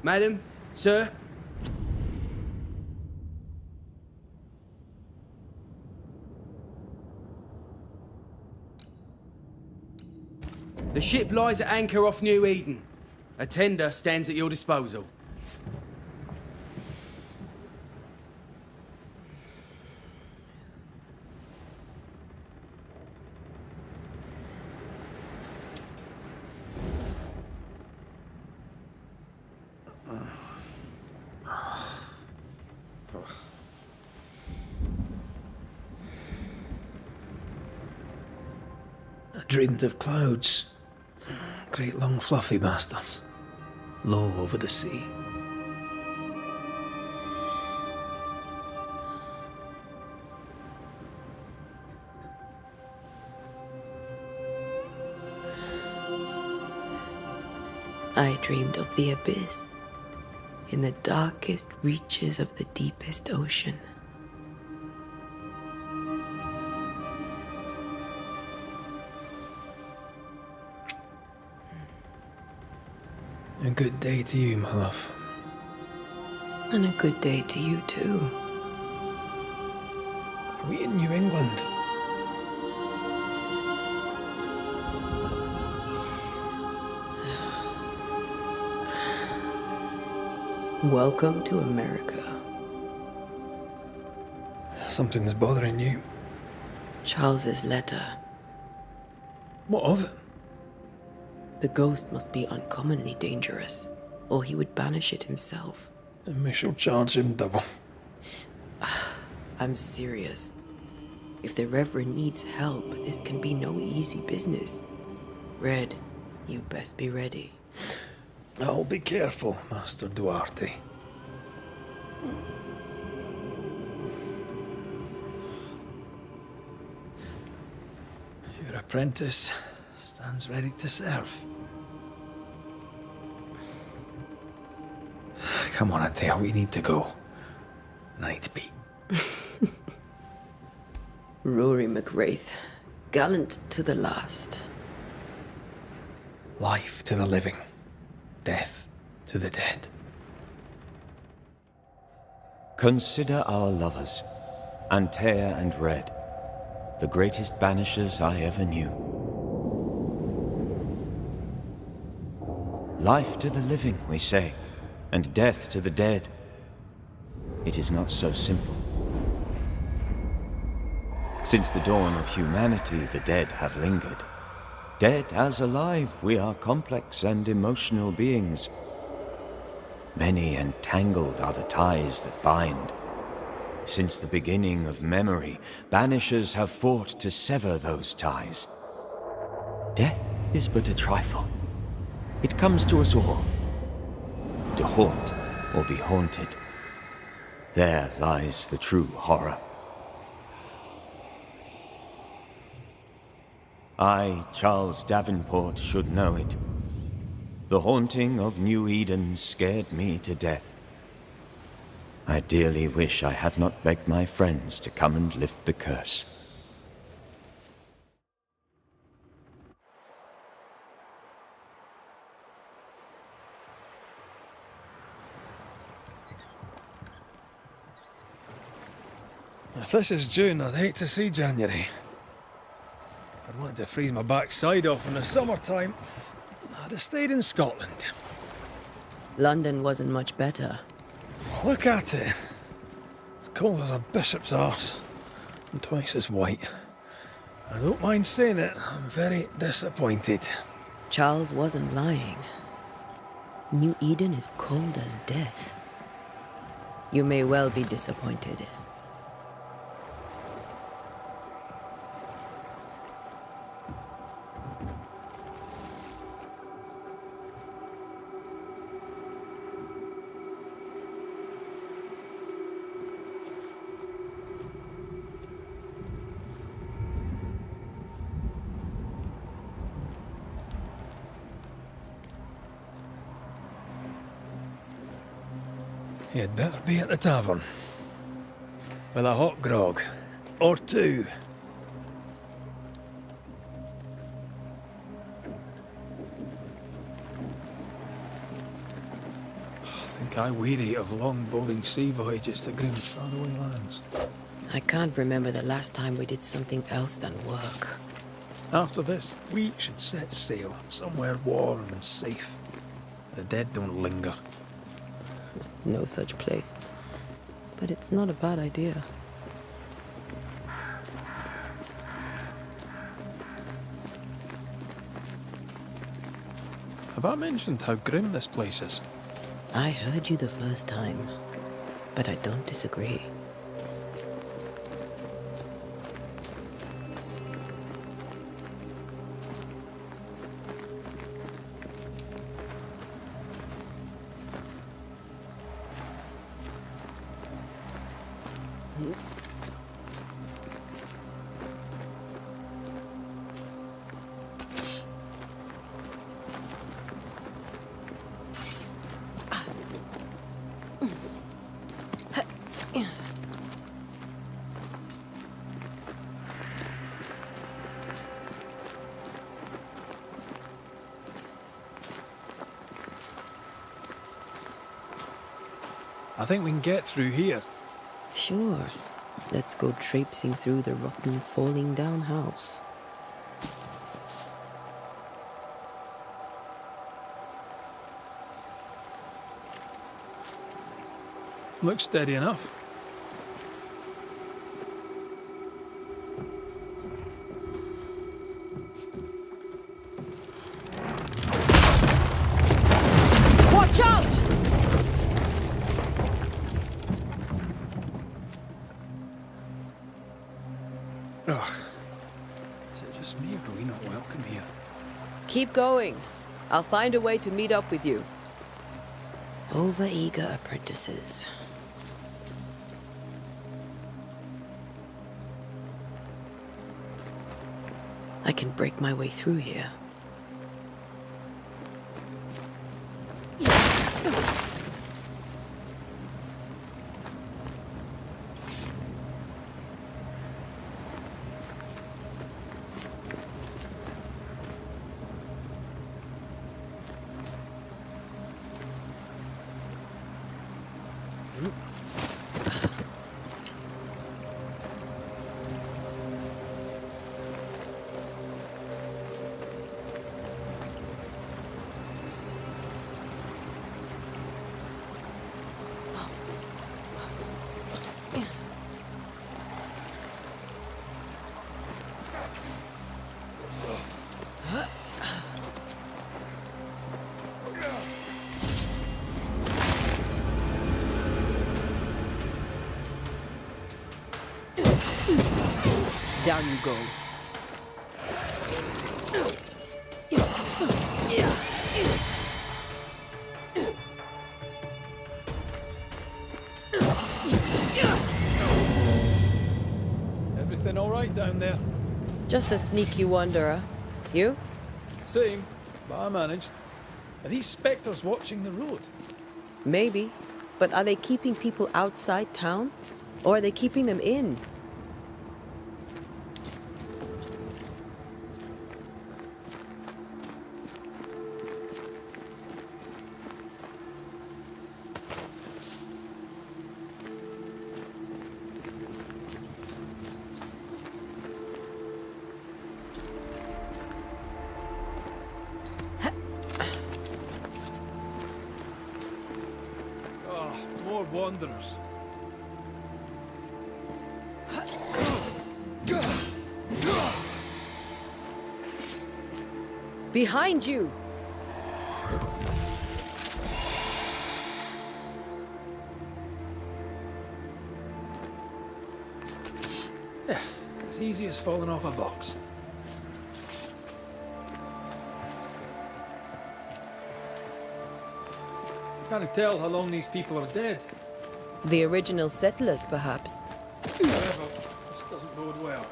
Madam, sir. The ship lies at anchor off New-Eden. A tender stands at your disposal. I dreamed of clouds. Great long fluffy bastards. Low over the sea. I dreamed of the abyss, in the darkest reaches of the deepest ocean. A good day to you, my love. And a good day to you too. Are we in New England? Welcome to America. Something's bothering you. Charles's letter. What of it? The ghost must be uncommonly dangerous, or he would banish it himself. And we shall charge him double. I'm serious. If the Reverend needs help, this can be no easy business. Red, you best be ready. I'll be careful, Master Duarte. Your apprentice stands ready to serve. Come on, Antea, we need to go. I need to be. Rory McWraith, gallant to the last. Life to the living, death to the dead. Consider our lovers, Antea and Red, the greatest banishers I ever knew. Life to the living, we say, and death to the dead. It is not so simple. Since the dawn of humanity, the dead have lingered. Dead as alive, we are complex and emotional beings. Many and tangled are the ties that bind. Since the beginning of memory, banishers have fought to sever those ties. Death is but a trifle. It comes to us all. To haunt or be haunted. There lies the true horror. I, Charles Davenport, should know it. The haunting of New Eden scared me to death. I dearly wish I had not begged my friends to come and lift the curse. If this is June, I'd hate to see January. I'd want to freeze my backside off in the summertime. I'd have stayed in Scotland. London wasn't much better. Look at it. As cold as a bishop's arse. And twice as white. I don't mind saying it, I'm very disappointed. Charles wasn't lying. New Eden is cold as death. You may well be disappointed. You'd better be at the tavern. With a hot grog. Or two. think I weary of long, boring sea voyages to grim, faraway lands. I can't remember the last time we did something else than work. After this, we should set sail somewhere warm and safe. The dead don't linger. No such place. But it's not a bad idea. Have I mentioned how grim this place is? I heard you the first time, but I don't disagree. I think we can get through here. Sure. Let's go traipsing through the rotten, falling down house. Looks steady enough. Watch out! Ugh. Is it just me or are we not welcome here? Keep going. I'll find a way to meet up with you. Over-eager apprentices. I can break my way through here. Down you go. Everything all right down there? Just a sneaky wanderer. You? Same, but I managed. Are these spectres watching the road? Maybe. But are they keeping people outside town? Or are they keeping them in? More wanderers. Behind you! Yeah, as easy as falling off a box. Can't tell how long these people are dead. The original settlers, perhaps. However, this doesn't bode well.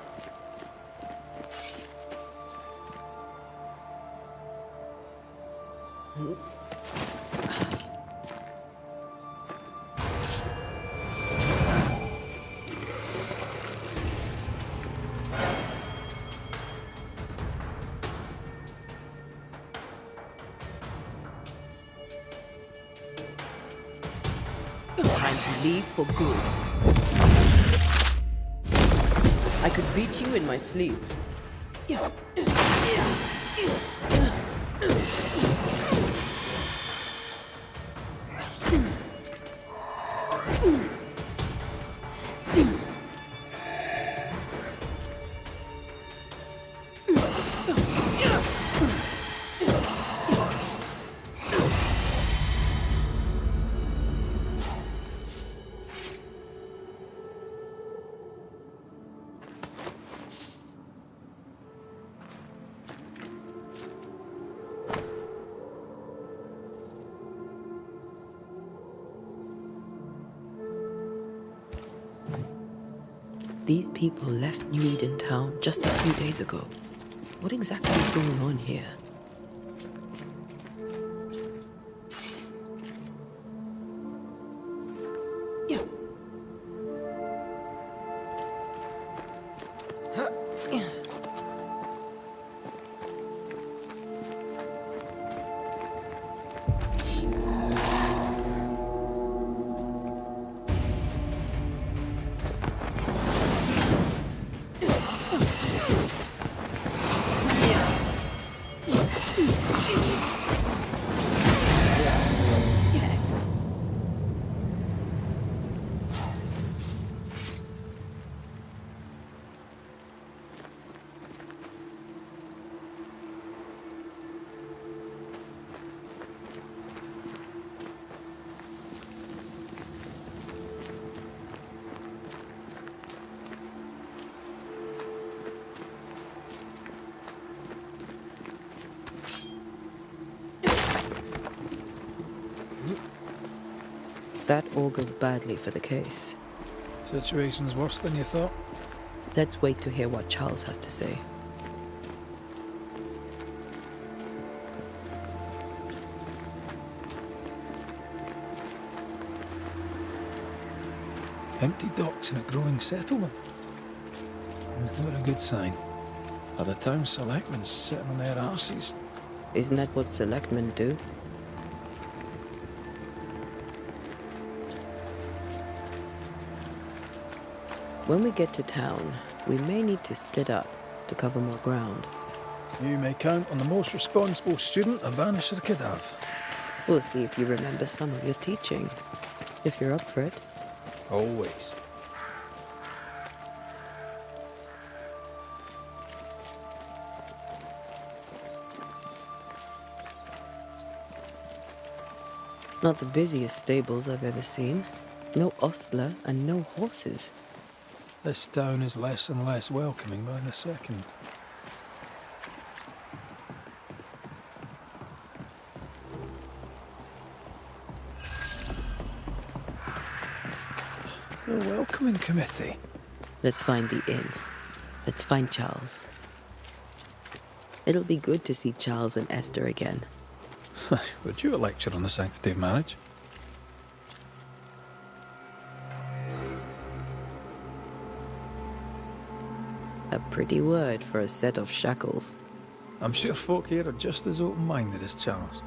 time to leave for good. I could beat you in my sleep. These people left New-Eden town just a few days ago. What exactly is going on here? That augurs badly for the case. Situation's worse than you thought. Let's wait to hear what Charles has to say. Empty docks in a growing settlement. Never a good sign. Are the town selectmen sitting on their arses? Isn't that what selectmen do? When we get to town, we may need to split up to cover more ground. You may count on the most responsible student a Banisher could have. We'll see if you remember some of your teaching, if you're up for it. Always. Not the busiest stables I've ever seen. No ostler and no horses. This town is less and less welcoming by the second. A welcoming committee. Let's find the inn. Let's find Charles. It'll be good to see Charles and Esther again. Would you a lecture on the sanctity of marriage? A pretty word for a set of shackles. I'm sure folk here are just as open-minded as Charles.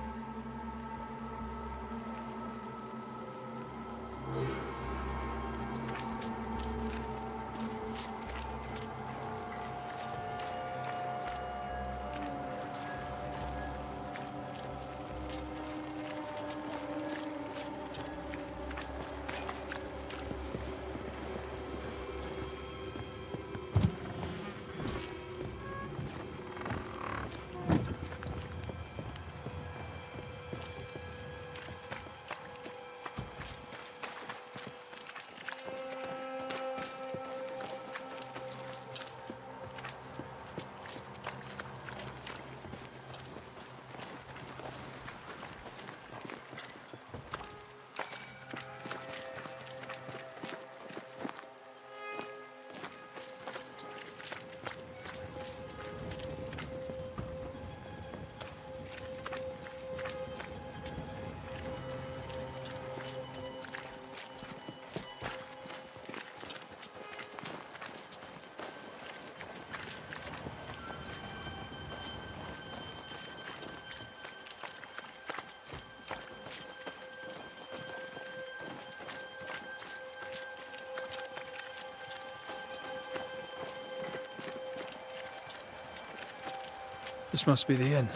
This must be the inn.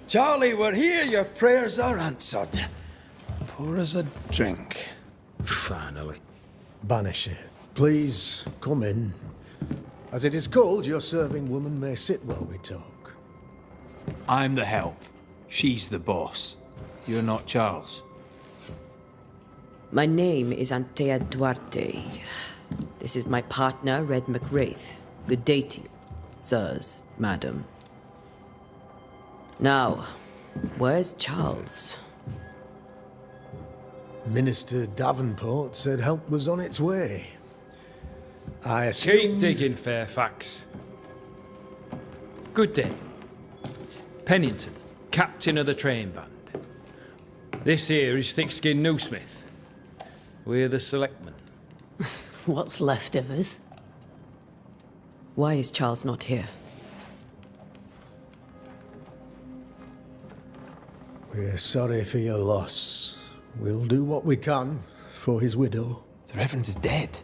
Charlie, we're here. Your prayers are answered. Pour us a drink. Finally. Banisher, please come in. As it is cold, your serving woman may sit while we talk. I'm the help. She's the boss. You're not Charles. My name is Antei Duarte. This is my partner, Reda Macreya. Good day to you, sirs, madam. Now, where's Charles? Minister Davenport said help was on its way. I Keep assumed... digging, Fairfax. Good day. Pennington, captain of the train band. This here is thick-skinned Newsmith. We're the selectmen. What's left of us? Why is Charles not here? We're sorry for your loss. We'll do what we can for his widow. The Reverend is dead.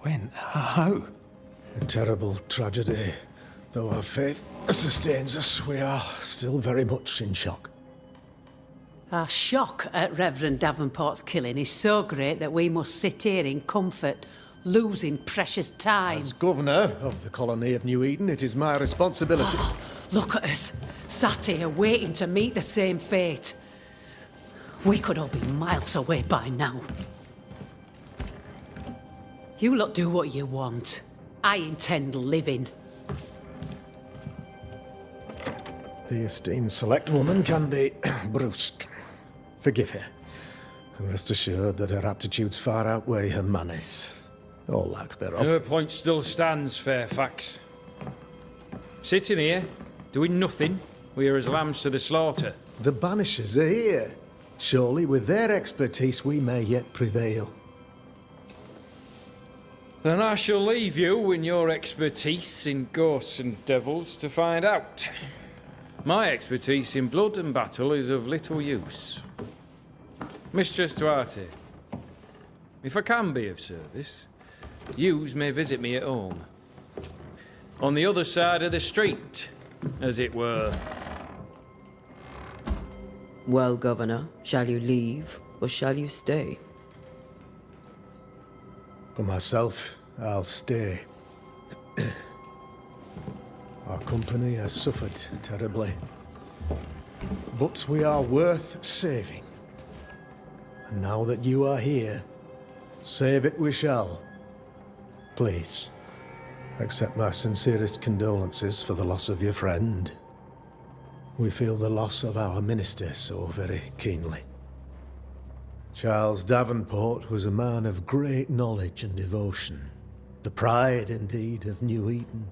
When? How? A terrible tragedy. Though our faith sustains us, we are still very much in shock. Our shock at Reverend Davenport's killing is so great that we must sit here in comfort, losing precious time. As governor of the colony of New-Eden, it is my responsibility... Look at us, sat here waiting to meet the same fate. We could all be miles away by now. You lot do what you want. I intend living. The esteemed select woman can be brusque. Forgive her. And rest assured that her aptitudes far outweigh her manners. Or lack thereof. Her point still stands, Fairfax. Sitting here, doing nothing, we are as lambs to the slaughter. The Banishers are here. Surely with their expertise we may yet prevail. Then I shall leave you and your expertise in ghosts and devils to find out. My expertise in blood and battle is of little use. Mistress Duarte, if I can be of service, yous may visit me at home. On the other side of the street, as it were. Well, Governor, shall you leave or shall you stay? For myself, I'll stay. Our company has suffered terribly. But we are worth saving. And now that you are here, save it we shall. Please, accept my sincerest condolences for the loss of your friend. We feel the loss of our minister so very keenly. Charles Davenport was a man of great knowledge and devotion. The pride, indeed, of New-Eden.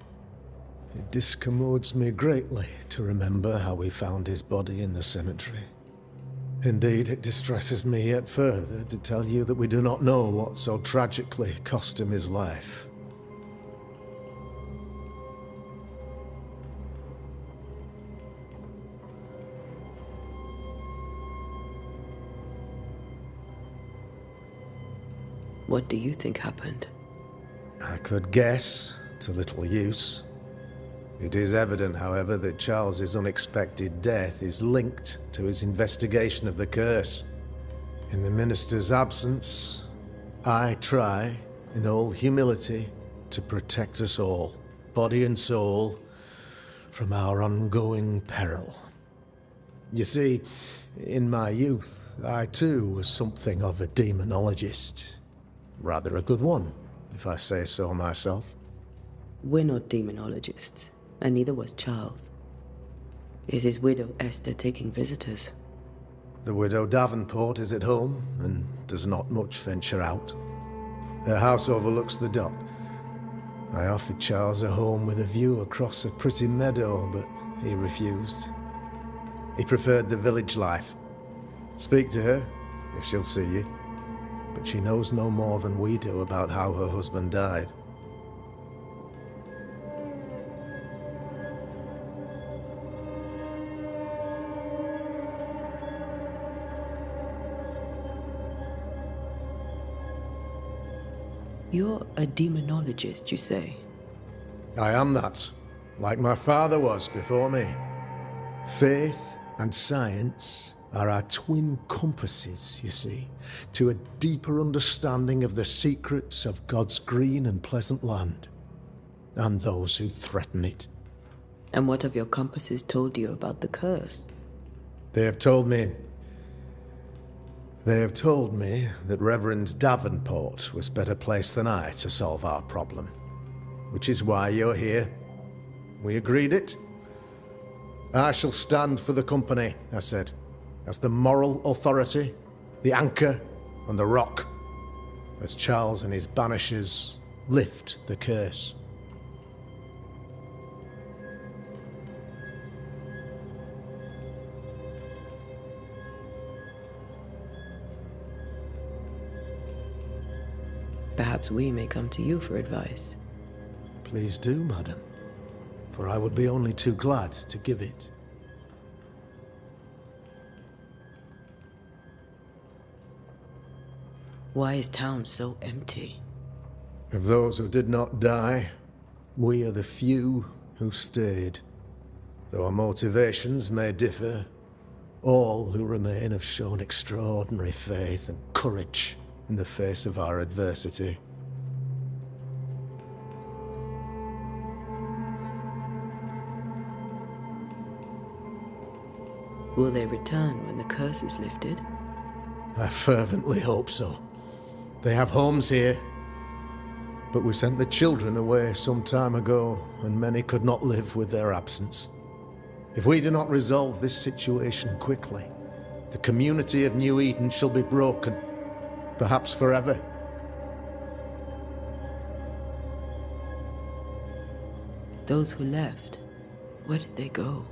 It discommodes me greatly to remember how we found his body in the cemetery. Indeed, it distresses me yet further to tell you that we do not know what so tragically cost him his life. What do you think happened? I could guess, to little use. It is evident, however, that Charles's unexpected death is linked to his investigation of the curse. In the minister's absence, I try, in all humility, to protect us all, body and soul, from our ongoing peril. You see, in my youth, I too was something of a demonologist. Rather a good one, if I say so myself. We're not demonologists, and neither was Charles. Is his widow Esther taking visitors? The widow Davenport is at home, and does not much venture out. Her house overlooks the dock. I offered Charles a home with a view across a pretty meadow, but he refused. He preferred the village life, Speak to her, if she'll see you. But she knows no more than we do about how her husband died. You're a demonologist, you say? I am that, like my father was before me. Faith and science are our twin compasses, you see, to a deeper understanding of the secrets of God's green and pleasant land, and those who threaten it. And what have your compasses told you about the curse? They have told me that Reverend Davenport was better placed than I to solve our problem. Which is why you're here. We agreed it. I shall stand for the company, I said, as the moral authority, the anchor, and the rock, as Charles and his Banishers lift the curse. Perhaps we may come to you for advice. Please do, madam, for I would be only too glad to give it. Why is town so empty? Of those who did not die, we are the few who stayed. Though our motivations may differ, all who remain have shown extraordinary faith and courage in the face of our adversity. Will they return when the curse is lifted? I fervently hope so. They have homes here, but we sent the children away some time ago, and many could not live with their absence. If we do not resolve this situation quickly, the community of New Eden shall be broken, perhaps forever. Those who left, where did they go?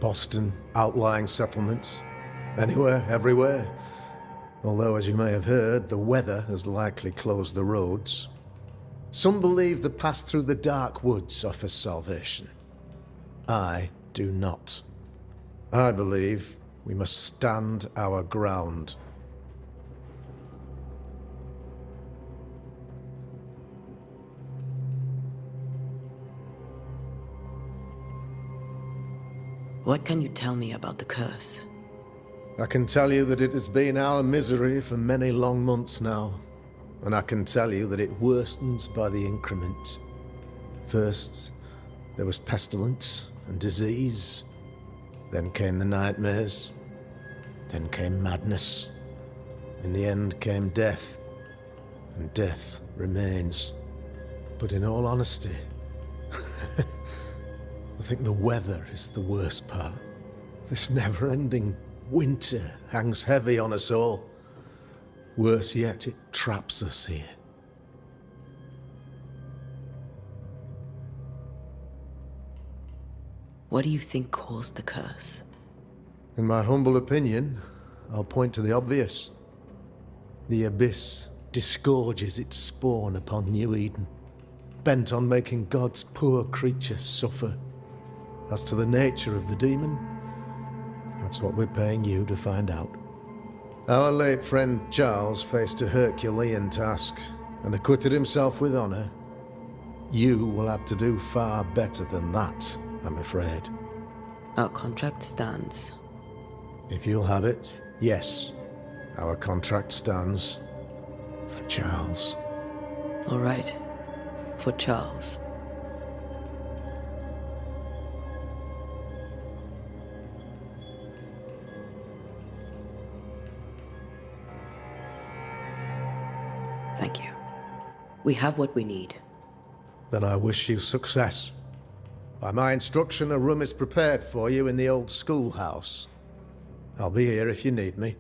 Boston, outlying settlements, anywhere, everywhere. Although, as you may have heard, the weather has likely closed the roads. Some believe the path through the dark woods offers salvation. I do not. I believe we must stand our ground. What can you tell me about the curse? I can tell you that it has been our misery for many long months now, and I can tell you that it worstens by the increment. First, there was pestilence and disease. Then came the nightmares. Then came madness. In the end came death, and death remains. But in all honesty, I think the weather is the worst part. This never-ending winter hangs heavy on us all. Worse yet, it traps us here. What do you think caused the curse? In my humble opinion, I'll point to the obvious. The abyss disgorges its spawn upon New Eden, bent on making God's poor creatures suffer. As to the nature of the demon, that's what we're paying you to find out. Our late friend Charles faced a Herculean task and acquitted himself with honor. You will have to do far better than that, I'm afraid. Our contract stands. If you'll have it, yes, our contract stands for Charles. All right. For Charles. Thank you. We have what we need. Then I wish you success. By my instruction, a room is prepared for you in the old schoolhouse. I'll be here if you need me.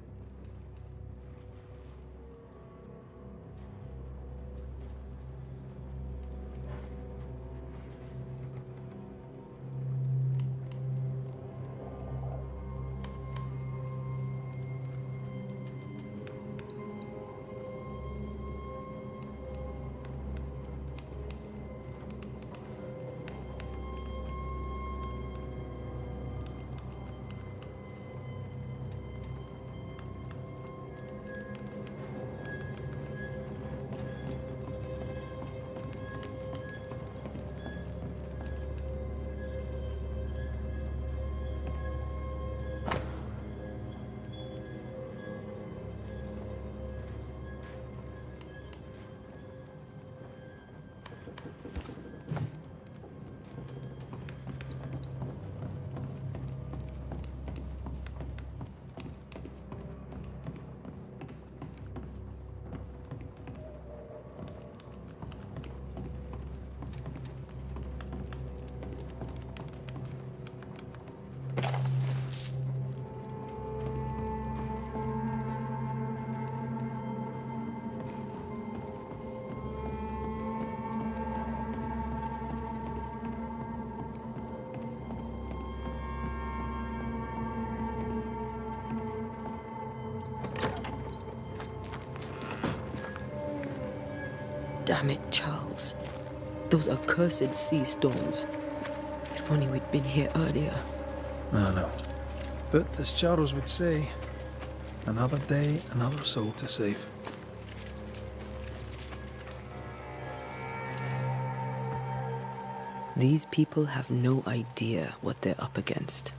Damn it, Charles. Those accursed sea storms. If only we'd been here earlier. I know. But as Charles would say, another day, another soul to save. These people have no idea what they're up against.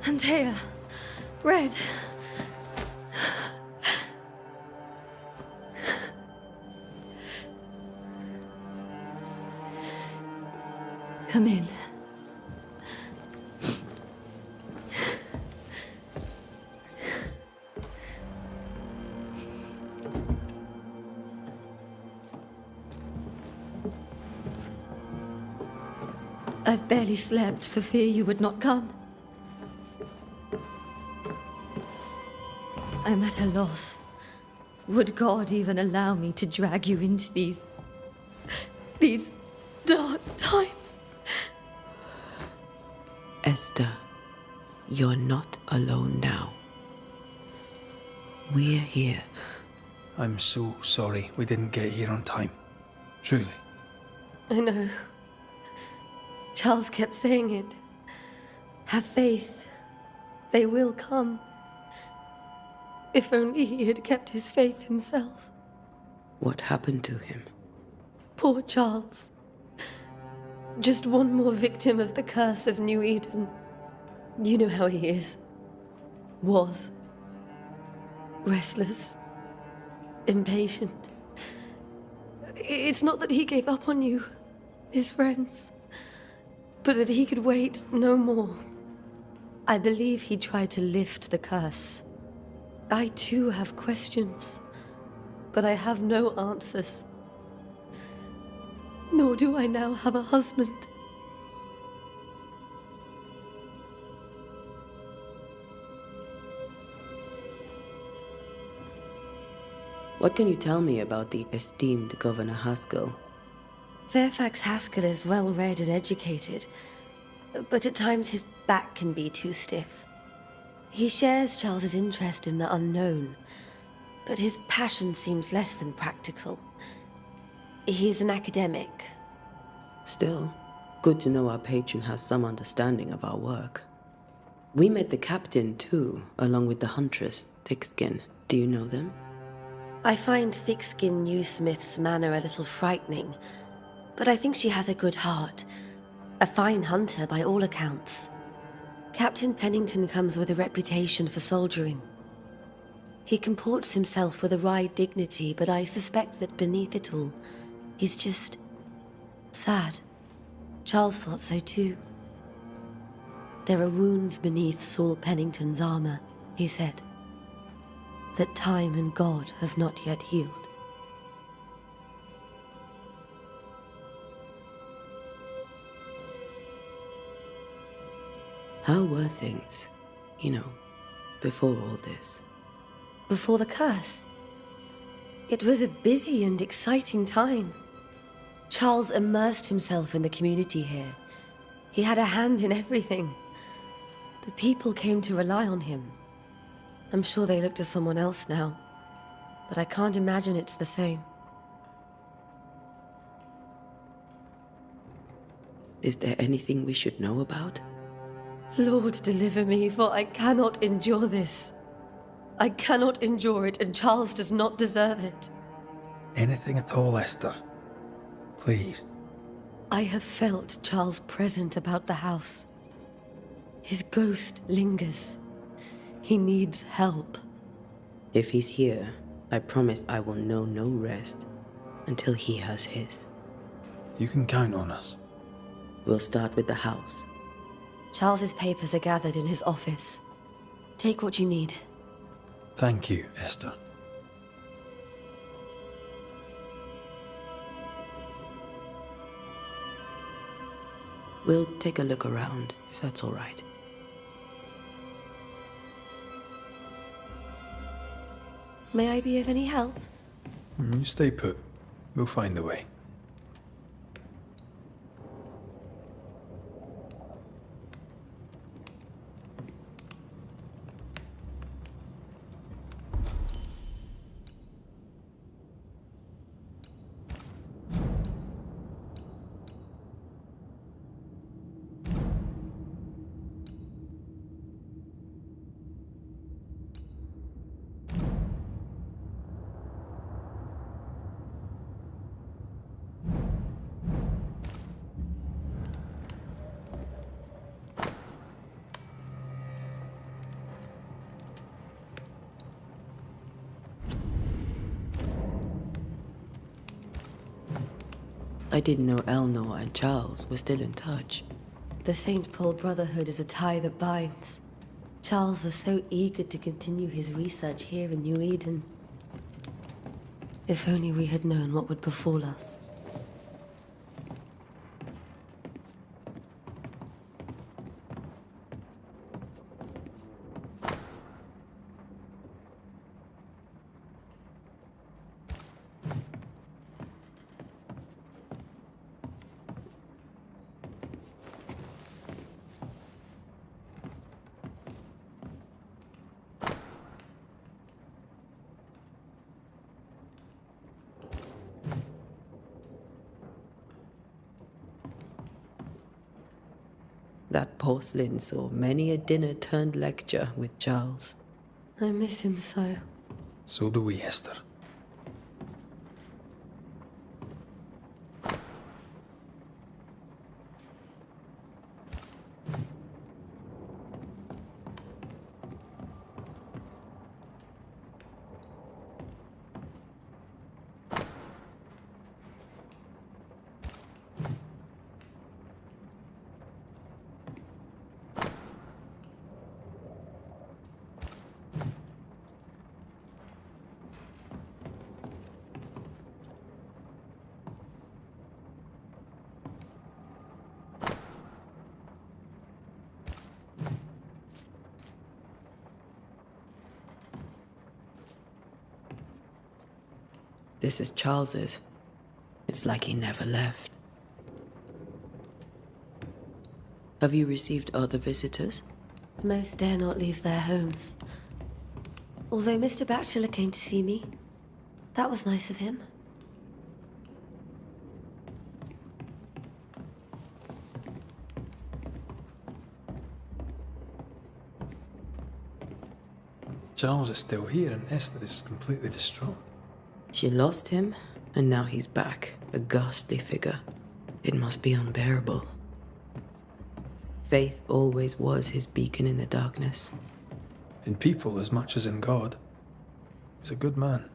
Anteya, Red. Come in. I've barely slept for fear you would not come. I'm at a loss. Would God even allow me to drag you into these dark times? Esther, you're not alone now. We're here. I'm so sorry we didn't get here on time. Truly. I know. Charles kept saying it. Have faith. They will come. If only he had kept his faith himself. What happened to him? Poor Charles. Just one more victim of the curse of New-Eden. You know how he is. Was. Restless. Impatient. It's not that he gave up on you, his friends, but that he could wait no more. I believe he tried to lift the curse. I too have questions, but I have no answers. Nor do I now have a husband. What can you tell me about the esteemed Governor Haskell? Fairfax Haskell is well read and educated, but at times his back can be too stiff. He shares Charles's interest in the unknown, but his passion seems less than practical. He's an academic. Still, good to know our patron has some understanding of our work. We met the captain, too, along with the huntress, Thickskin. Do you know them? I find Thickskin Newsmith's manner a little frightening, but I think she has a good heart. A fine hunter by all accounts. Captain Pennington comes with a reputation for soldiering. He comports himself with a wry dignity, but I suspect that beneath it all, he's just sad. Charles thought so too. There are wounds beneath Saul Pennington's armor, he said, that time and God have not yet healed. How were things, before all this? Before the curse? It was a busy and exciting time. Charles immersed himself in the community here. He had a hand in everything. The people came to rely on him. I'm sure they look to someone else now, but I can't imagine it's the same. Is there anything we should know about? Lord, deliver me, for I cannot endure this. I cannot endure it, and Charles does not deserve it. Anything at all, Esther. Please. I have felt Charles present about the house. His ghost lingers. He needs help. If he's here, I promise I will know no rest until he has his. You can count on us. We'll start with the house. Charles's papers are gathered in his office. Take what you need. Thank you, Esther. We'll take a look around, if that's all right. May I be of any help? You stay put. We'll find the way. I didn't know Eleanor and Charles were still in touch. The St. Paul Brotherhood is a tie that binds. Charles was so eager to continue his research here in New-Eden. If only we had known what would befall us. That porcelain saw many a dinner turned lecture with Charles. I miss him so. So do we, Esther. This is Charles's. It's like he never left. Have you received other visitors? Most dare not leave their homes. Although Mr. Bachelor came to see me. That was nice of him. Charles is still here and Esther is completely distraught. She lost him, and now he's back, a ghastly figure. It must be unbearable. Faith always was his beacon in the darkness. In people as much as in God. He's a good man.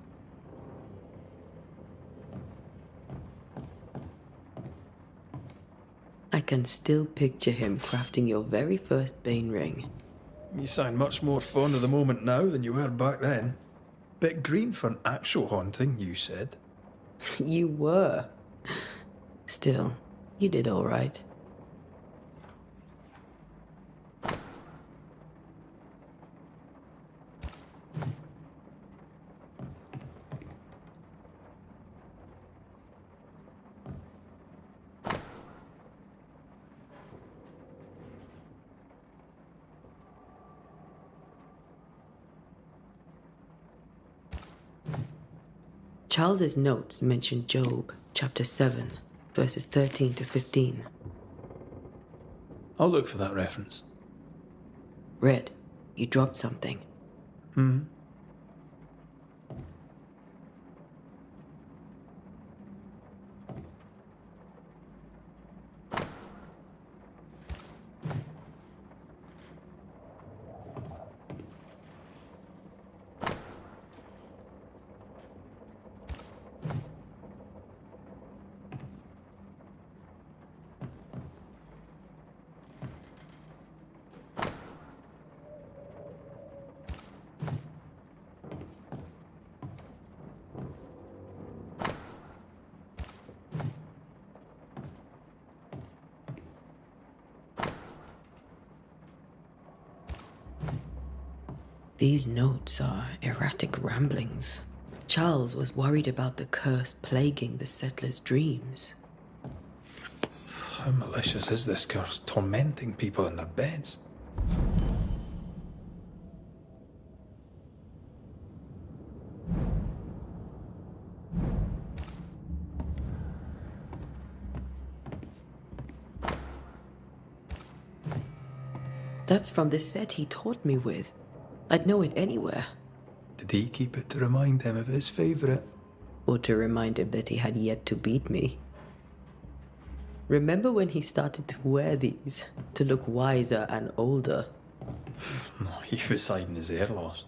I can still picture him crafting your very first Bane ring. You sound much more fond of the moment now than you were back then. Bit green for an actual haunting, you said. You were. Still, you did all right. Charles's notes mention Job, chapter 7, verses 13 to 15. I'll look for that reference. Red, you dropped something. These notes are erratic ramblings. Charles was worried about the curse plaguing the settlers' dreams. How malicious is this curse, tormenting people in their beds? That's from the set he taught me with. I'd know it anywhere. Did he keep it to remind him of his favourite? Or to remind him that he had yet to beat me. Remember when he started to wear these, to look wiser and older? No, he was hiding his hair loss.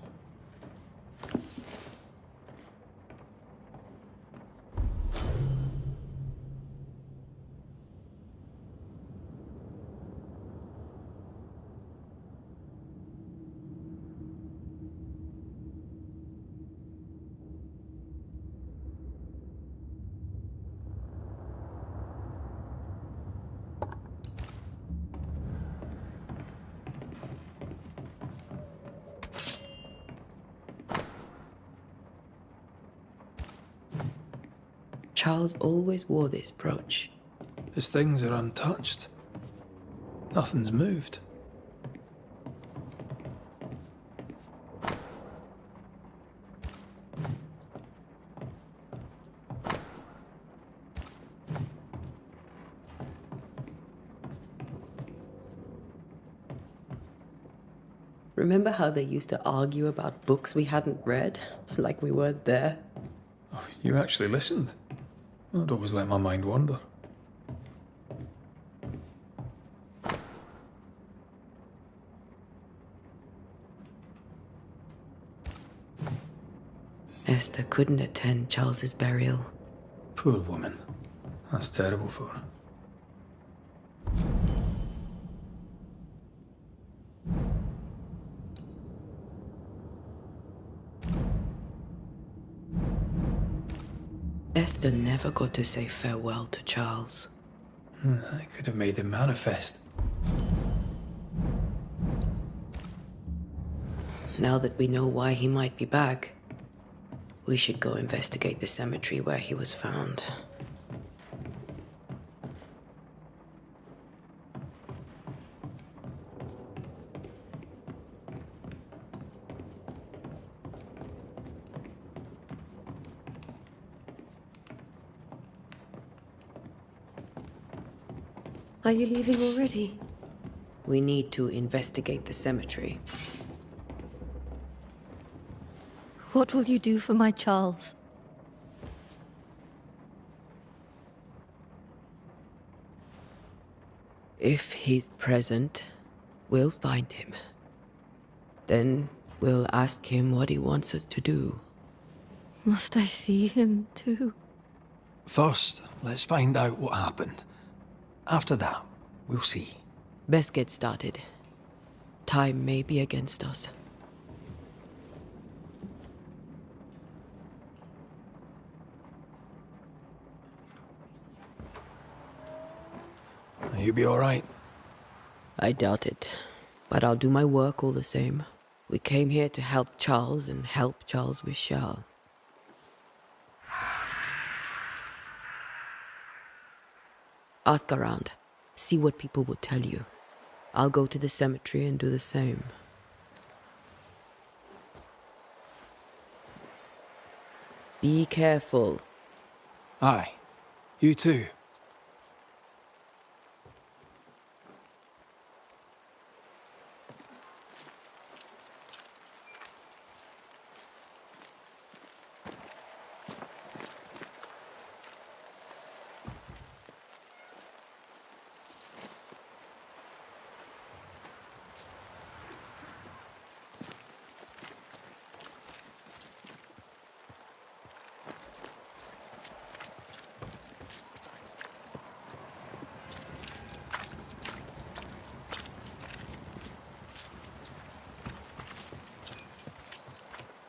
Charles always wore this brooch. His things are untouched. Nothing's moved. Remember how they used to argue about books we hadn't read? Like we weren't there? Oh, you actually listened? I'd always let my mind wander. Esther couldn't attend Charles's burial. Poor woman. That's terrible for her. Esther never got to say farewell to Charles. I could have made him manifest. Now that we know why he might be back, we should go investigate the cemetery where he was found. Are you leaving already? We need to investigate the cemetery. What will you do for my Charles? If he's present, we'll find him. Then we'll ask him what he wants us to do. Must I see him too? First, let's find out what happened. After that, we'll see. Best get started. Time may be against us. You be all right? I doubt it, but I'll do my work all the same. We came here to help Charles and help Charles with Charles. Ask around. See what people will tell you. I'll go to the cemetery and do the same. Be careful. Aye. You too.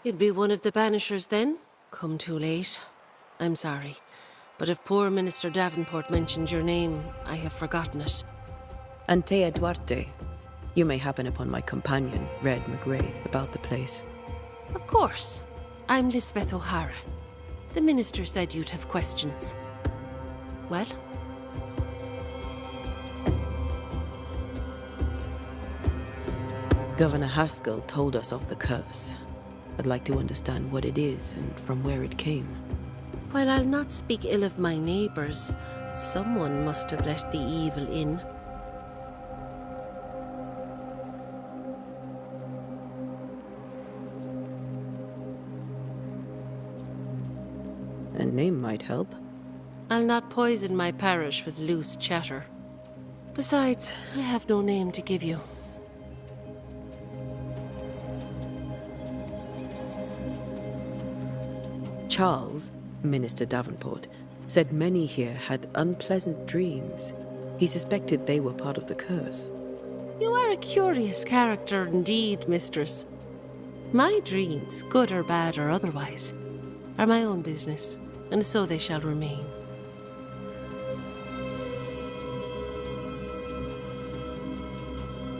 You'd be one of the Banishers then? Come too late. I'm sorry, but if poor Minister Davenport mentioned your name, I have forgotten it. Antei Duarte. You may happen upon my companion, Reda Macreya, about the place. Of course. I'm Lisbeth O'Hara. The minister said you'd have questions. Well? Governor Haskell told us of the curse. I'd like to understand what it is and from where it came. While I'll not speak ill of my neighbours, someone must have let the evil in. A name might help. I'll not poison my parish with loose chatter. Besides, I have no name to give you. Charles, Minister Davenport, said many here had unpleasant dreams. He suspected they were part of the curse. You are a curious character indeed, mistress. My dreams, good or bad or otherwise, are my own business, and so they shall remain.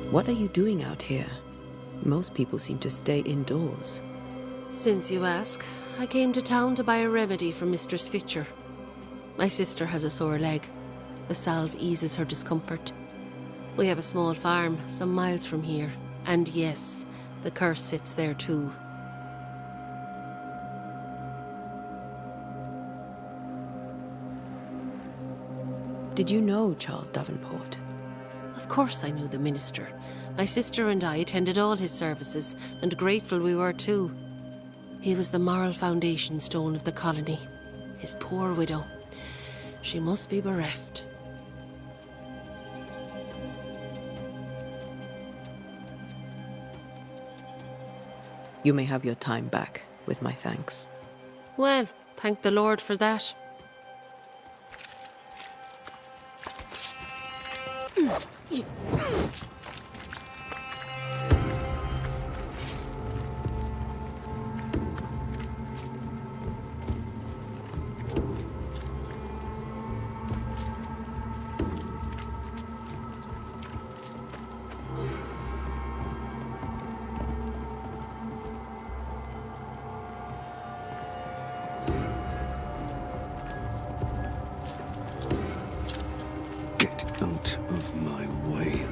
What are you doing out here? Most people seem to stay indoors. Since you ask, I came to town to buy a remedy for Mistress Fitcher. My sister has a sore leg. The salve eases her discomfort. We have a small farm some miles from here, and yes, the curse sits there too. Did you know Charles Davenport? Of course I knew the minister. My sister and I attended all his services, and grateful we were too. He was the moral foundation stone of the colony. His poor widow. She must be bereft. You may have your time back, with my thanks. Well, thank the Lord for that. Get out of my way.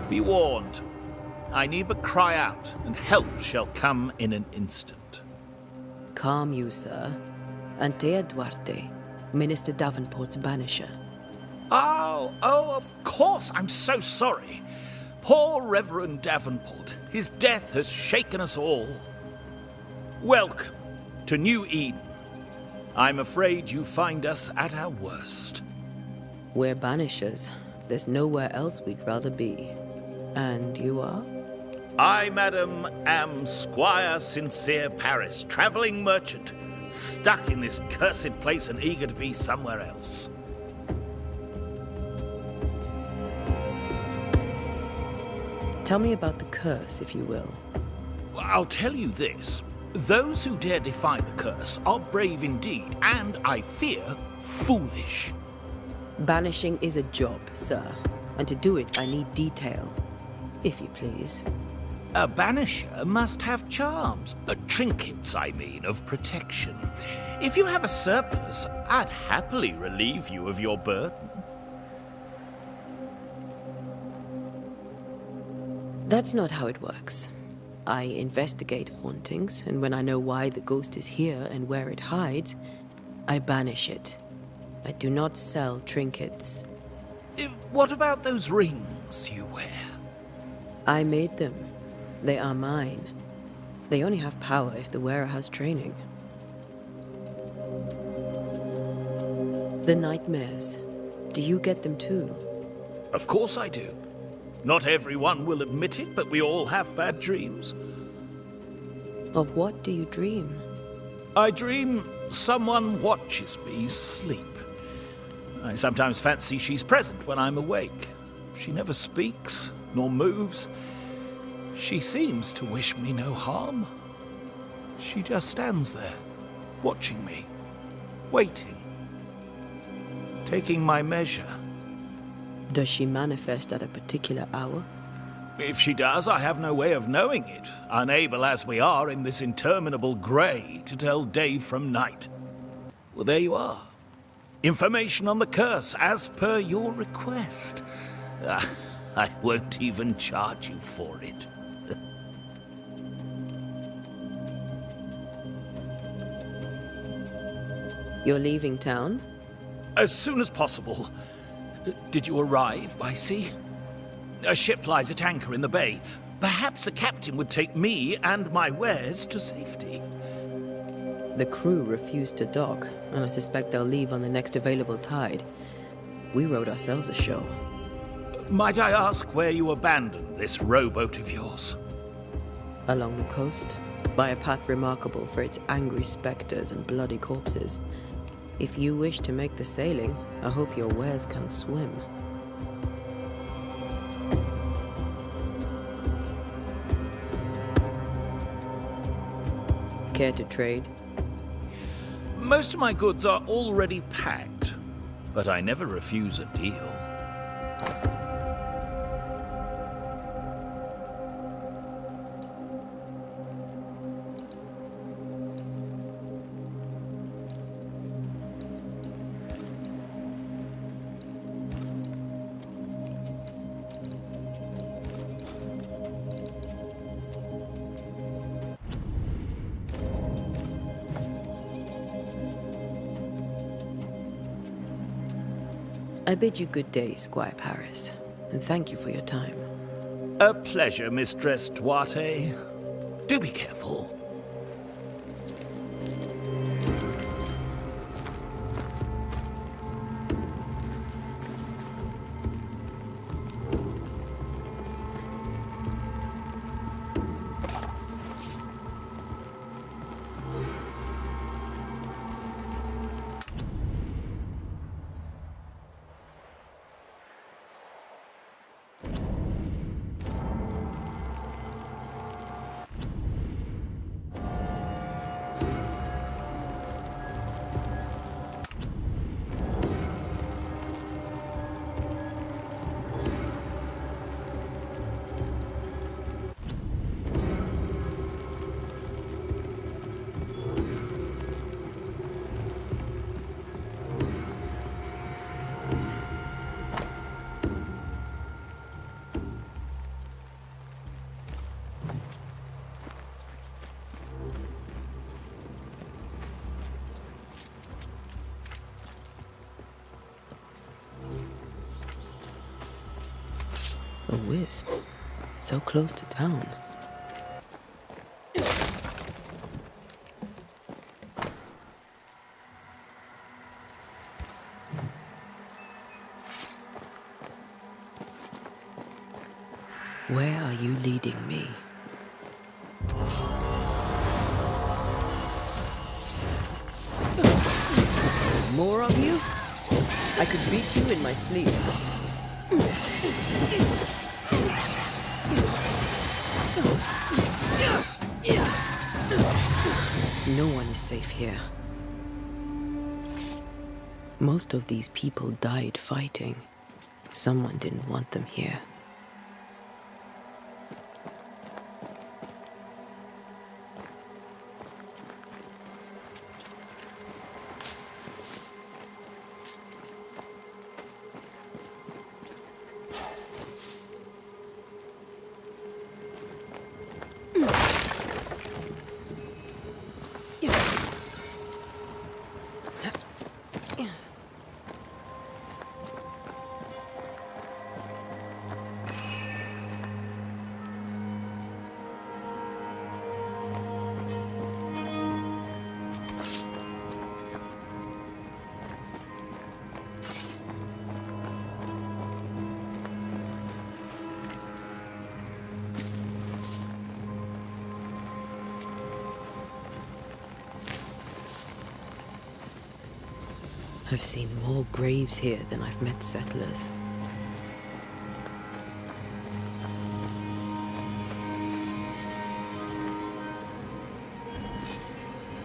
Be warned. I need but cry out, and help shall come in an instant. Calm you, sir. Antei Duarte, Minister Davenport's banisher. Oh, of course, I'm so sorry. Poor Reverend Davenport. His death has shaken us all. Welcome to New-Eden. I'm afraid you find us at our worst. We're banishers. There's nowhere else we'd rather be. And you are? I, madam, am Squire Sincere Paris, travelling merchant, stuck in this cursed place and eager to be somewhere else. Tell me about the curse, if you will. I'll tell you this. Those who dare defy the curse are brave indeed, and, I fear, foolish. Banishing is a job, sir. And to do it, I need detail. If you please. A banisher must have charms. Trinkets, I mean, of protection. If you have a surplus, I'd happily relieve you of your burden. That's not how it works. I investigate hauntings, and when I know why the ghost is here and where it hides, I banish it. I do not sell trinkets. What about those rings you wear? I made them. They are mine. They only have power if the wearer has training. The nightmares. Do you get them too? Of course I do. Not everyone will admit it, but we all have bad dreams. Of what do you dream? I dream someone watches me sleep. I sometimes fancy she's present when I'm awake. She never speaks, nor moves. She seems to wish me no harm. She just stands there, watching me, waiting, taking my measure. Does she manifest at a particular hour? If she does, I have no way of knowing it, unable as we are in this interminable grey to tell day from night. Well, there you are. Information on the curse, as per your request. I won't even charge you for it. You're leaving town? As soon as possible. Did you arrive by sea? A ship lies at anchor in the bay. Perhaps a captain would take me and my wares to safety. The crew refused to dock, and I suspect they'll leave on the next available tide. We rowed ourselves ashore. Might I ask where you abandoned this rowboat of yours? Along the coast, by a path remarkable for its angry specters and bloody corpses. If you wish to make the sailing, I hope your wares can swim. Care to trade? Most of my goods are already packed, but I never refuse a deal. I bid you good day, Squire Paris, and thank you for your time. A pleasure, Mistress Duarte. Do be careful. A wisp, so close to town. Where are you leading me? More of you? I could beat you in my sleep. No one is safe here. Most of these people died fighting. Someone didn't want them here. I've seen more graves here than I've met settlers.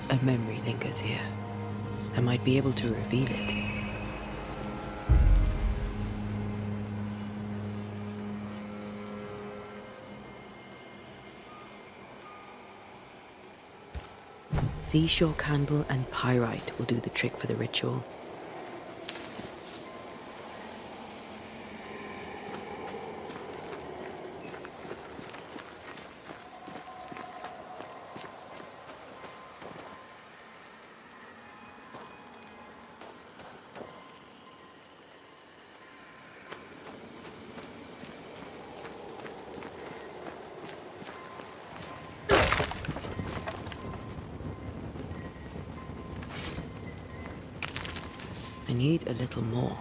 A memory lingers here. I might be able to reveal it. Seashore candle and pyrite will do the trick for the ritual. I need a little more.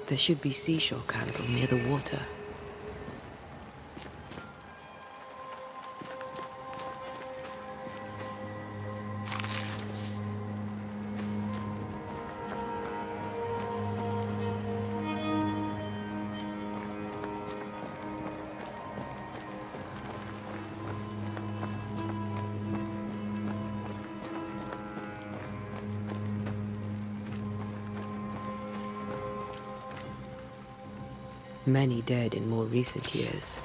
There should be seashore candle near the water. Many dead in more recent years.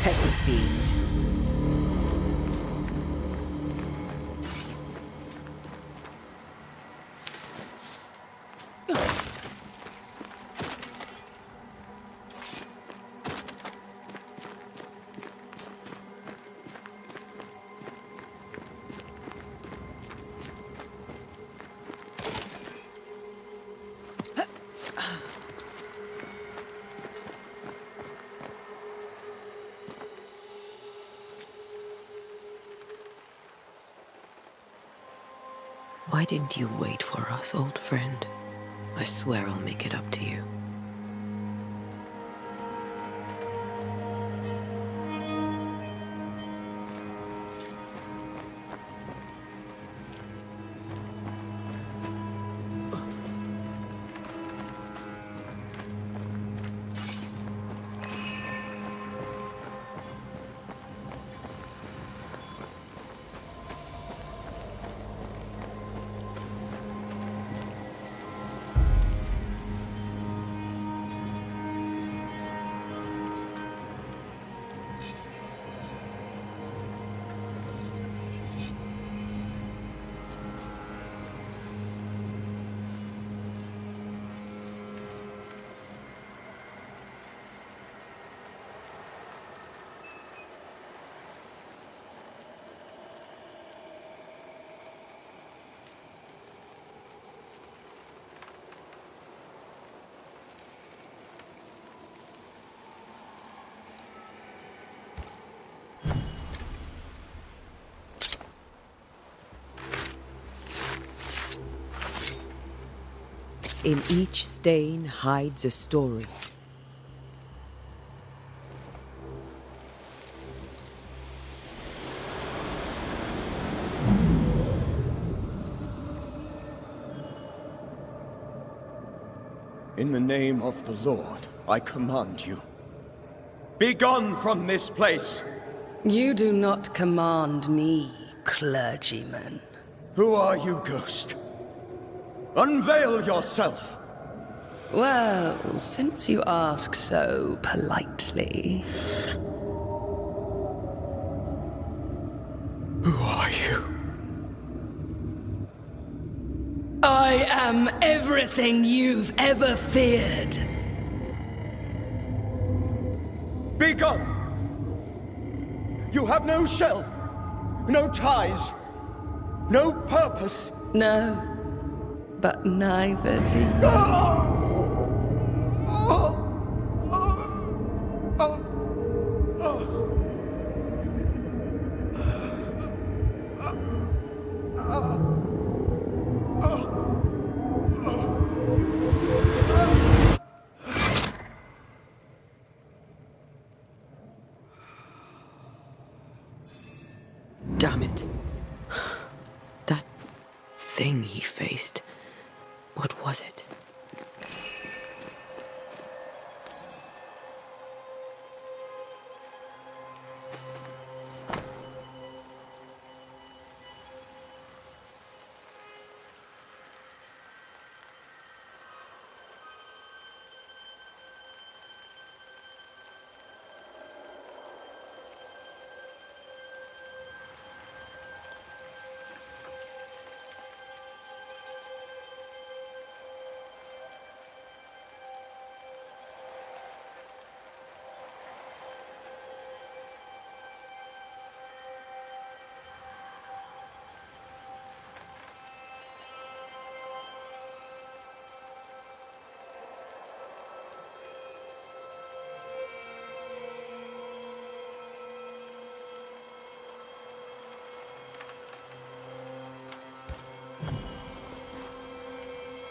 Petty fiend. Why didn't you wait for us, old friend? I swear I'll make it up to you. In each stain hides a story. In the name of the Lord, I command you. Be gone from this place! You do not command me, clergyman. Who are you, ghost? Unveil yourself! Well, since you ask so politely... Who are you? I am everything you've ever feared. Be gone! You have no shell, no ties, no purpose. No, but neither do you. Damn it. That thing he faced. What was it?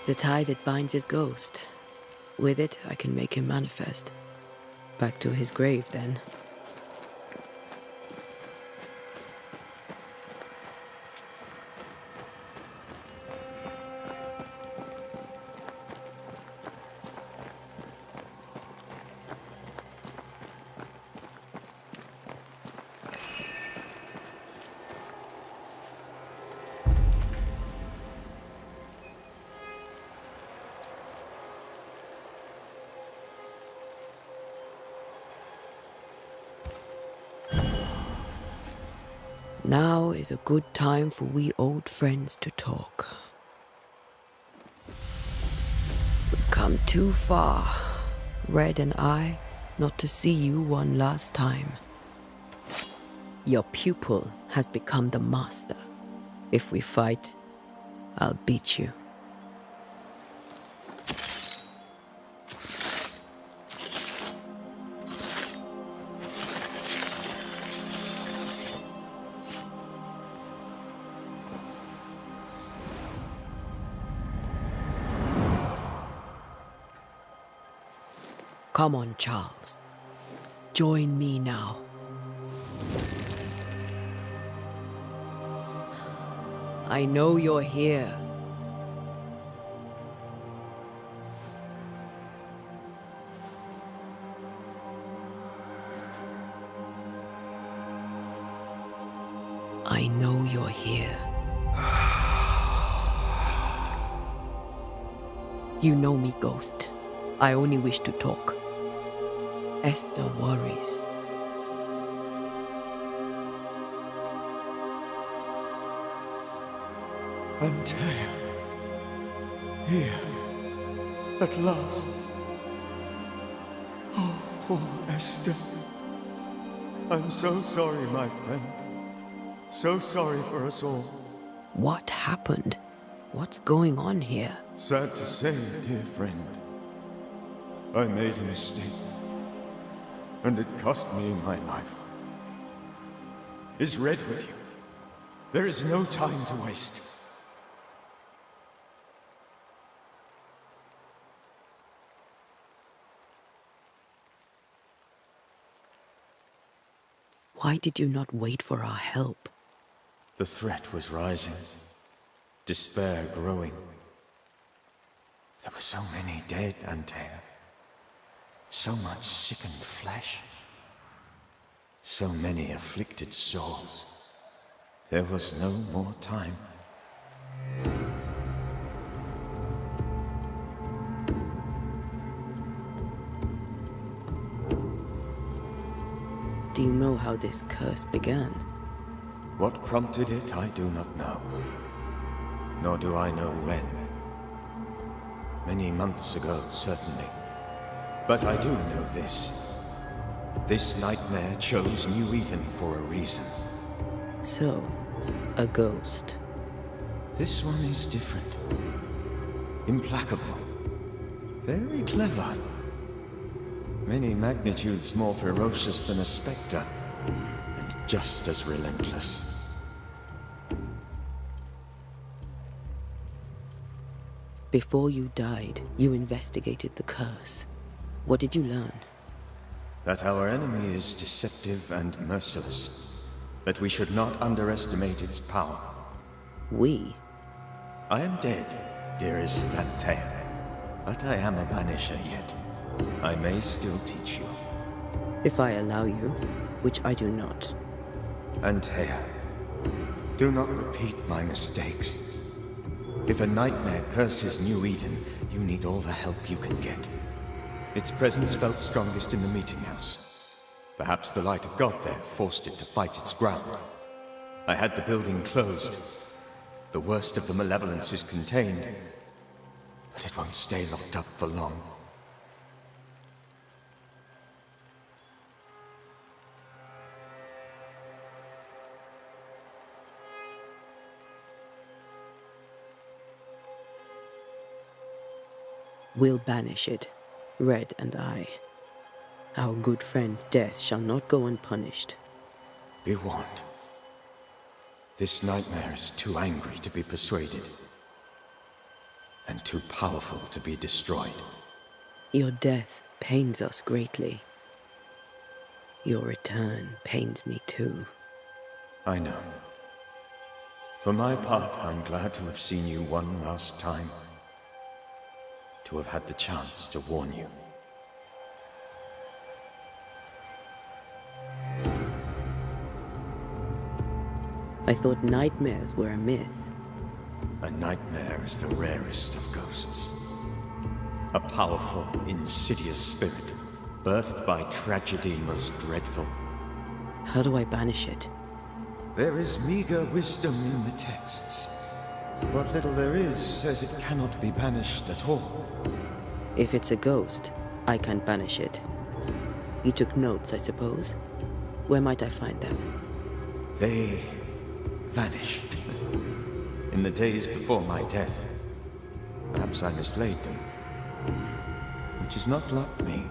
The tie that binds his ghost. With it, I can make him manifest. Back to his grave, then. Now is a good time for we old friends to talk. We've come too far, Red and I, not to see you one last time. Your pupil has become the master. If we fight, I'll beat you. Come on, Charles. Join me now. I know you're here. I know you're here. You know me, Ghost. I only wish to talk. Esther worries. Антея. Here. At last. Oh, poor Esther. I'm so sorry, my friend. So sorry for us all. What happened? What's going on here? Sad to say, dear friend. I made a mistake. And it cost me my life. Is Red with you? There is no time to waste. Why did you not wait for our help? The threat was rising. Despair growing. There were so many dead, Antea. So much sickened flesh. So many afflicted souls. There was no more time. Do you know how this curse began? What prompted it, I do not know. Nor do I know when. Many months ago, certainly. But I do know this. This nightmare chose New-Eden for a reason. So, a ghost. This one is different. Implacable. Very clever. Many magnitudes more ferocious than a spectre, and just as relentless. Before you died, you investigated the curse. What did you learn? That our enemy is deceptive and merciless. That we should not underestimate its power. We? I am dead, dearest Antea. But I am a Banisher yet. I may still teach you. If I allow you, which I do not. Antea, do not repeat my mistakes. If a nightmare curses New-Eden, you need all the help you can get. Its presence felt strongest in the meeting house. Perhaps the light of God there forced it to fight its ground. I had the building closed. The worst of the malevolence is contained, but it won't stay locked up for long. We'll banish it, Red and I. Our good friend's death shall not go unpunished. Be warned. This nightmare is too angry to be persuaded, and too powerful to be destroyed. Your death pains us greatly. Your return pains me too. I know. For my part, I'm glad to have seen you one last time. To have had the chance to warn you. I thought nightmares were a myth. A nightmare is the rarest of ghosts. A powerful, insidious spirit, birthed by tragedy most dreadful. How do I banish it? There is meager wisdom in the texts. What little there is says it cannot be banished at all. If it's a ghost, I can't banish it. You took notes, I suppose? Where might I find them? They vanished. In the days before my death. Perhaps I mislaid them. Which is not like me.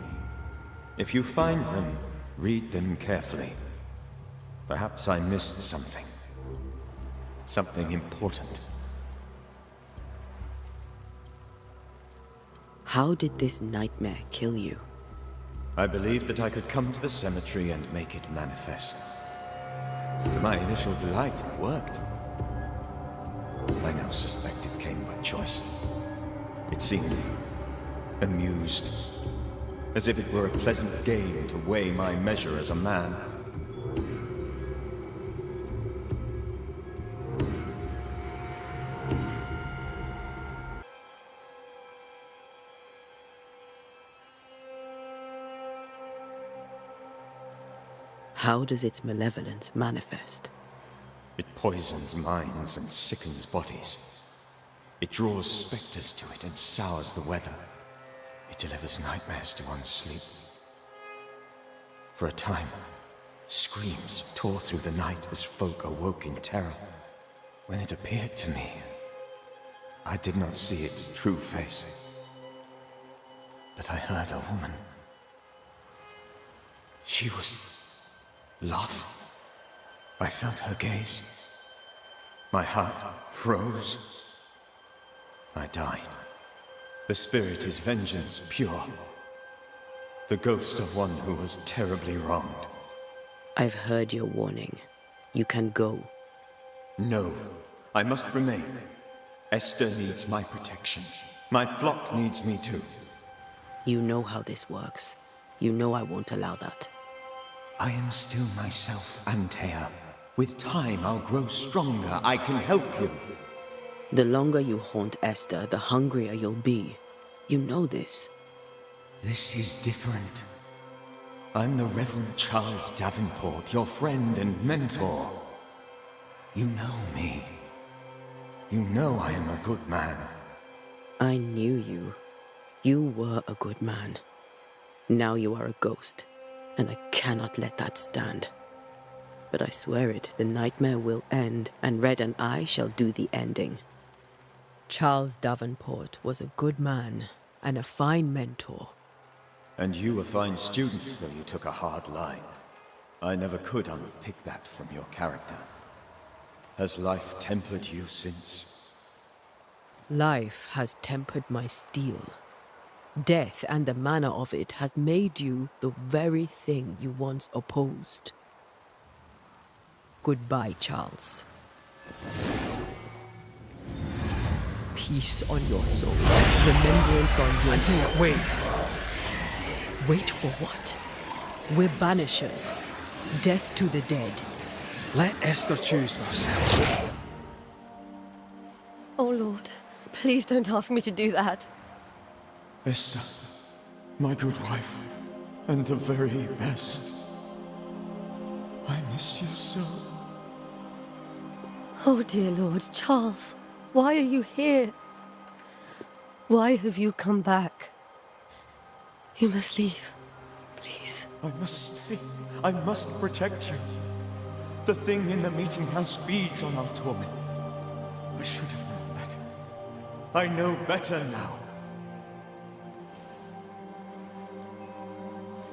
If you find them, read them carefully. Perhaps I missed something. Something important. How did this nightmare kill you? I believed that I could come to the cemetery and make it manifest. To my initial delight, it worked. I now suspect it came by choice. It seemed amused, as if it were a pleasant game to weigh my measure as a man. How does its malevolence manifest? It poisons minds and sickens bodies. It draws specters to it and sours the weather. It delivers nightmares to one's sleep. For a time, screams tore through the night as folk awoke in terror. When it appeared to me, I did not see its true face. But I heard a woman. She was love. I felt her gaze. My heart froze. I died. The spirit is vengeance pure. The ghost of one who was terribly wronged. I've heard your warning. You can go. No, I must remain. Esther needs my protection. My flock needs me too. You know how this works. You know I won't allow that. I am still myself, Антея. With time, I'll grow stronger. I can help you. The longer you haunt Esther, the hungrier you'll be. You know this. This is different. I'm the Reverend Charles Davenport, your friend and mentor. You know me. You know I am a good man. I knew you. You were a good man. Now you are a ghost, and I cannot let that stand. But I swear it, the nightmare will end, and Red and I shall do the ending. Charles Davenport was a good man and a fine mentor. And you a fine student, though you took a hard line. I never could unpick that from your character. Has life tempered you since? Life has tempered my steel. Death and the manner of it has made you the very thing you once opposed. Goodbye, Charles. Peace on your soul. Remembrance on your... Антея, wait! Wait for what? We're banishers. Death to the dead. Let Esther choose for herself. Oh, Lord, please don't ask me to do that. Esther, my good wife, and the very best. I miss you so. Oh, dear Lord, Charles, why are you here? Why have you come back? You must leave, please. I must stay. I must protect you. The thing in the meeting house feeds on our torment. I should have known better. I know better now.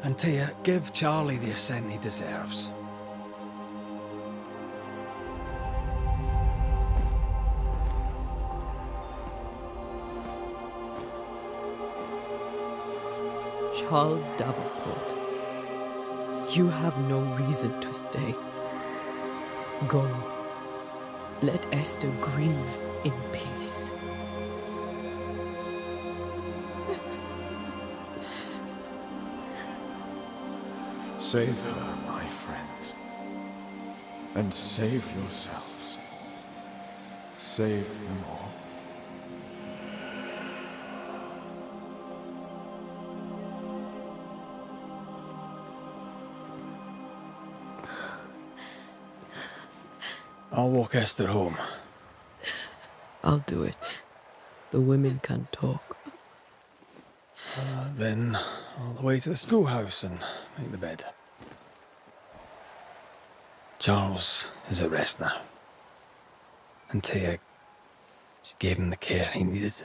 Антея, give Charlie the ascent he deserves. Charles Davenport, you have no reason to stay. Go. Let Esther grieve in peace. Save her, my friends. And save yourselves. Save them all. I'll walk Esther home. I'll do it. The women can talk. Then all the way to the schoolhouse and make the bed. Charles is at rest now. Антея, she gave him the care he needed.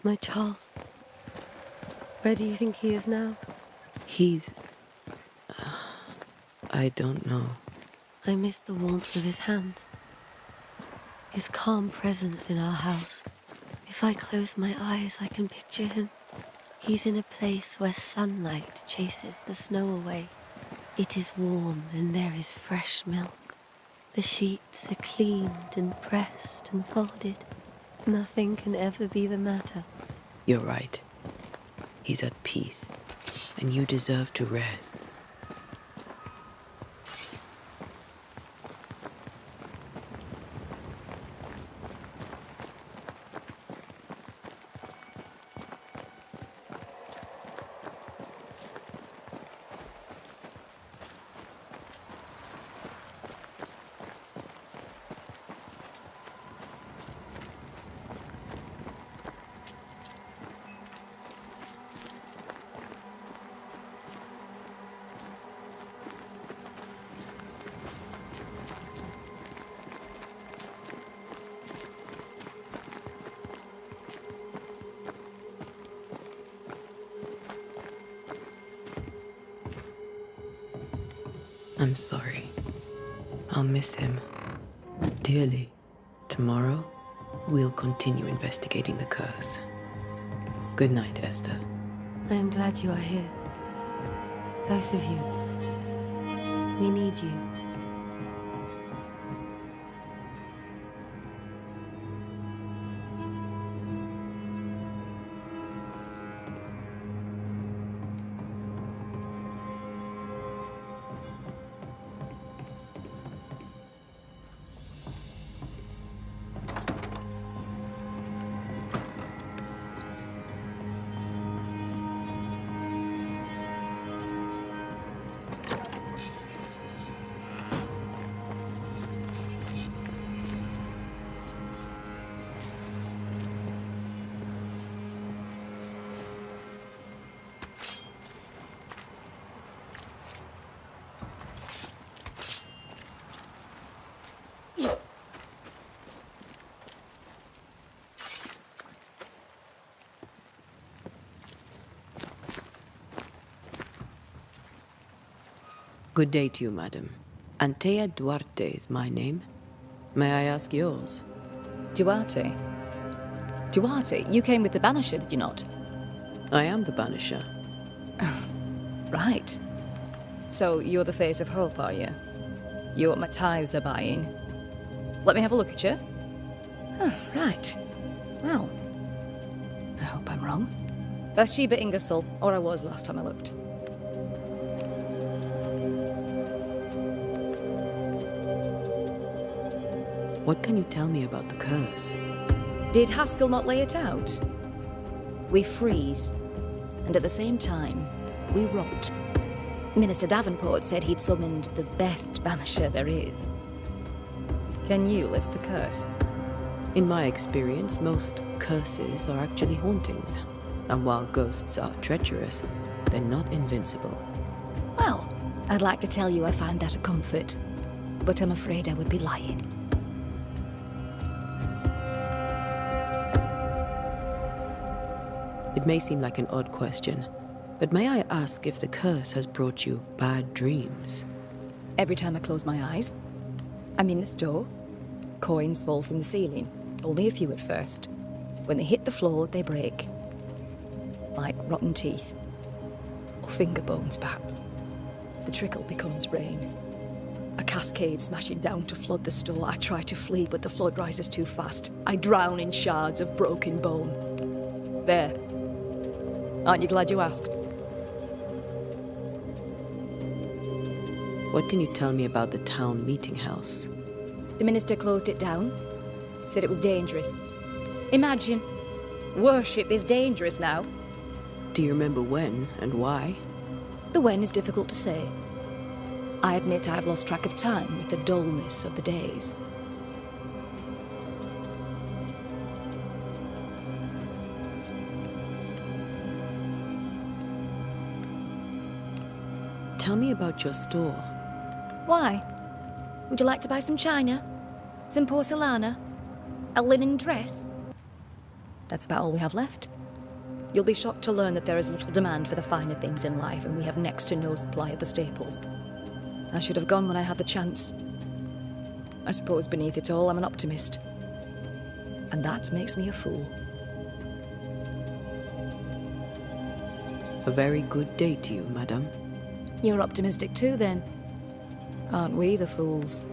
My Charles. Where do you think he is now? He's... I don't know. I miss the warmth of his hands. His calm presence in our house. If I close my eyes, I can picture him. He's in a place where sunlight chases the snow away. It is warm and there is fresh milk. The sheets are cleaned and pressed and folded. Nothing can ever be the matter. You're right. He's at peace, and you deserve to rest. I'm sorry. I'll miss him dearly. Tomorrow, we'll continue investigating the curse. Good night, Esther. I am glad you are here. Both of you. We need you. Good day to you, madam. Antei Duarte is my name. May I ask yours? Duarte? Duarte, you came with the Banisher, did you not? I am the Banisher. Right. So you're the face of hope, are you? You're what my tithes are buying. Let me have a look at you. Oh, right. Well, I hope I'm wrong. Bathsheba Ingersoll, or I was last time I looked. What can you tell me about the curse? Did Haskell not lay it out? We freeze, and at the same time, we rot. Minister Davenport said he'd summoned the best banisher there is. Can you lift the curse? In my experience, most curses are actually hauntings. And while ghosts are treacherous, they're not invincible. Well, I'd like to tell you I find that a comfort, but I'm afraid I would be lying. It may seem like an odd question, but may I ask if the curse has brought you bad dreams? Every time I close my eyes, I'm in this door. Coins fall from the ceiling, only a few at first. When they hit the floor, they break. Like rotten teeth. Or finger bones, perhaps. The trickle becomes rain. A cascade smashing down to flood the store. I try to flee, but the flood rises too fast. I drown in shards of broken bone. There. Aren't you glad you asked? What can you tell me about the town meeting house? The minister closed it down. Said it was dangerous. Imagine. Worship is dangerous now. Do you remember when and why? The when is difficult to say. I admit I've lost track of time with the dullness of the days. Tell me about your store. Why? Would you like to buy some china? Some porcelana? A linen dress? That's about all we have left. You'll be shocked to learn that there is little demand for the finer things in life, and we have next to no supply of the staples. I should have gone when I had the chance. I suppose beneath it all, I'm an optimist. And that makes me a fool. A very good day to you, madame. You're optimistic too, then. Aren't we the fools?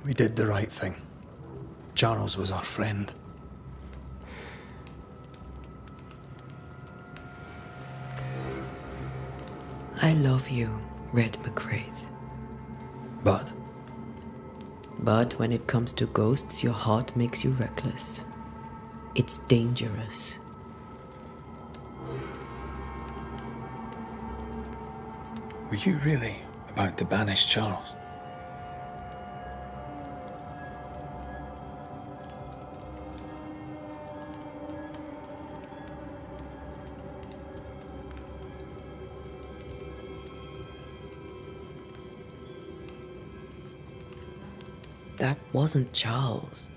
We did the right thing. Charles was our friend. I love you, Reda Macreya. But But when it comes to ghosts, your heart makes you reckless. It's dangerous. were you really about to banish Charles? That wasn't Charles.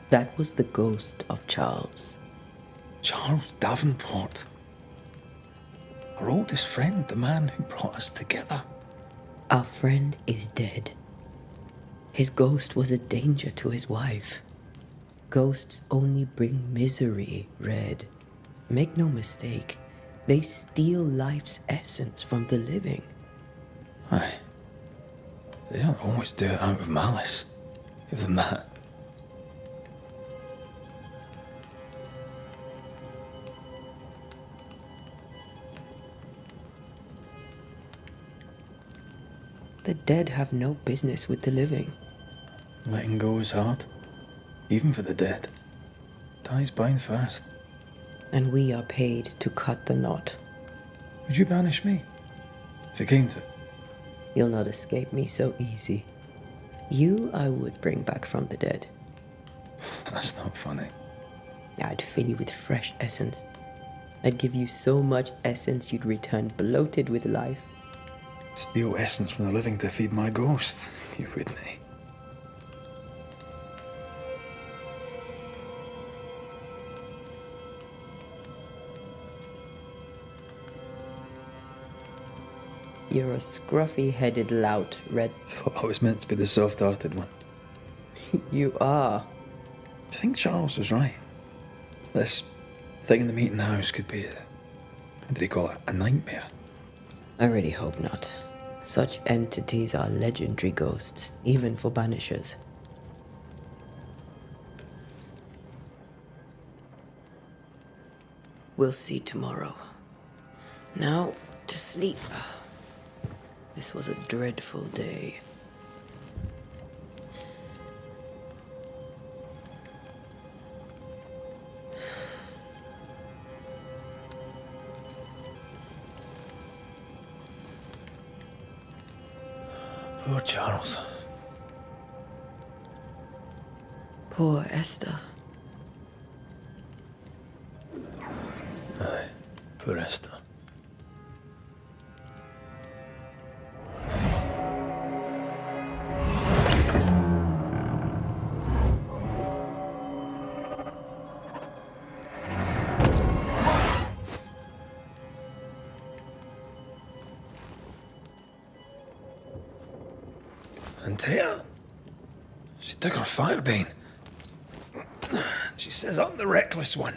That was the ghost of Charles. Charles Davenport. Our oldest friend, the man who brought us together. Our friend is dead. His ghost was a danger to his wife. Ghosts only bring misery, Red. Make no mistake, they steal life's essence from the living. Aye. They don't always do it out of malice. Give them that. The dead have no business with the living. Letting go is hard. Even for the dead. Ties bind fast. And we are paid to cut the knot. Would you banish me? If it came to it? You'll not escape me so easy. You I would bring back from the dead. That's not funny. I'd fill you with fresh essence. I'd give you so much essence you'd return bloated with life. Steal essence from the living to feed my ghost. You wouldn't, eh? You're a scruffy-headed lout, Red. Thought I was meant to be the soft-hearted one. You are. Do you think Charles was right? This thing in the meeting house could be what did he call it? A nightmare? I really hope not. Such entities are legendary ghosts, even for Banishers. We'll see tomorrow. Now, to sleep. This was a dreadful day. Poor Charles. Poor Esther. Aye, poor Esther. Antea, she took her firebane. She says I'm the reckless one.